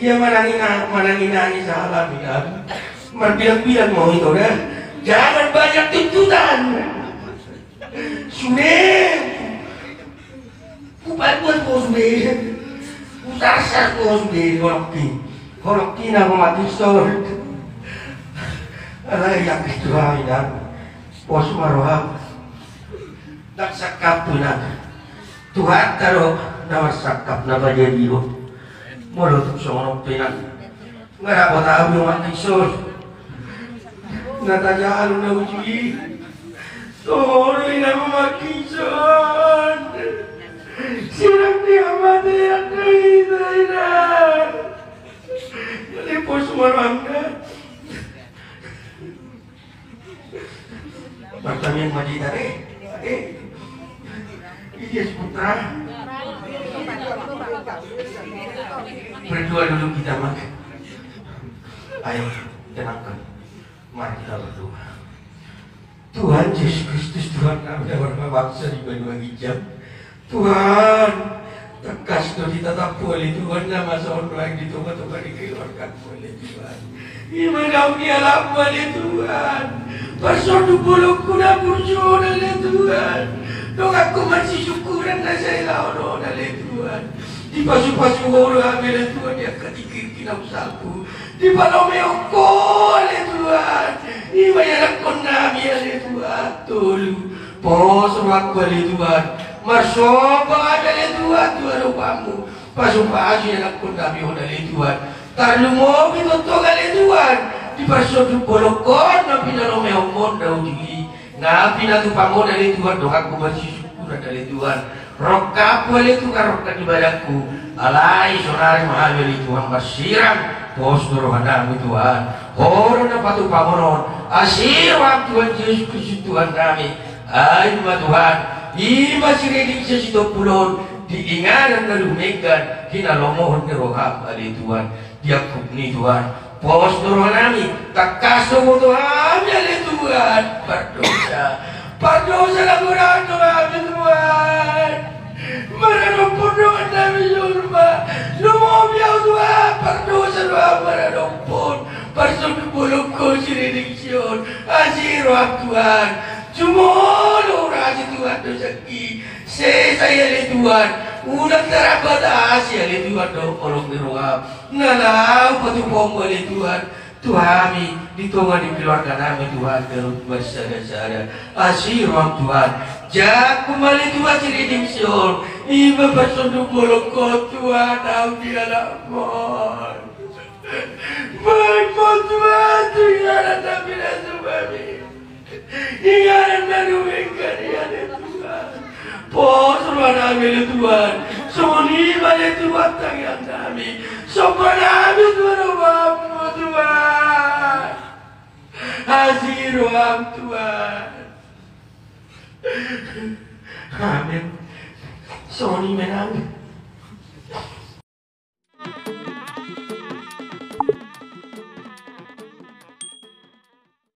Dia manangin salah bilang, berbilang-bilang mau itu dah, jangan banyak tuntutan. Sudah, buat kau sudah, usah kau sudah orang Horok tina ko matisol. Alay yak itu hainan. Pos maroham. Nagsakap na. Tuhan taro nawasakap na bajadiyo. Molotong sa mga pinan. Nga ko tayo yung matisol. Natajalo na uji. Toroy na mamakisol. Sirang niya matayan na itay na. Nalipos marang na. Pertanyaan majida Ilyas Putra. Berdoa dulu kita mak. Ayo tenangkan. Mari kita berdoa. Tuhan Yesus Kristus, Tuhan kami yang berbangsa di benua hijab. Tuhan, tekas tu ditatap oleh Tuhan, nama seorang yang dituga-tuga dikeluarkan oleh Tuhan. Iman kami alam oleh Tuhan. Pasal bulu kuda bersyukur oleh Tuhan. Dong aku masih syukuran dan saya lawan oleh Tuhan. Di pasu-pasu orang oleh Tuhan yang ketikir kina usahaku. Di palau meoko oleh Tuhan. Di bayar konami oleh Tuhan. Tolu pos waktu oleh Tuhan. Marsoba oleh Tuhan. Tuhan rupamu. Pasu-pasu yang konami oleh Tuhan. Tarlumo bitoto oleh Tuhan. Di pasu bolokon nabi nalo meomon daudi. Nabi natu pamon oleh Tuhan. Dong aku masih syukuran oleh Tuhan. Rokap oleh Tuhan rokat ibadahku. Alai sonari mahal oleh Tuhan bersiram. Pos rohanamu Tuhan. Horon na patu pamonon. Asir waktu Tuhan Yesus Kristus Tuhan kami. Ay Tuhan. Ima siredik sa sitopulon. Diinganan na lumigan. Kinalomohon ni roham alay Tuhan. Diakub ni Tuhan. Pos rohanami. Takaso mo Tuhan alay Tuhan. Pardosa na murahan kami Tuhan. Mararumpun doon namin yurma. Lumobiyaw Tuhan. Pardosa Tuhan mararumpun. Parsugulog ko sinidiksyon. Asiro ang Tuhan. Sumolo rasi Tuhan dosaki. Saya le Tuhan. Unang tarabat asya le Tuhan do kolong diruam. Nalau patupong le Tuhan. Tuhami dito nga dikeluarkan namin Tuhan karut bersada-sada. Asiro ang Tuhan. Jak kumali Tuhan sinidiksyon. Iba pasugulog ko Tuhan. Ang dialamon. Magmo Tuhan. Tuhan namin na sumami. Ingaran na lumingkan yan Tuhan. Pos ruang namin Tuhan. Sumuniba ni Tuhan tangan namin. Sopa namin Tuhan mo Tuhan. Asiro ang Tuhan. Amin. Soni menang.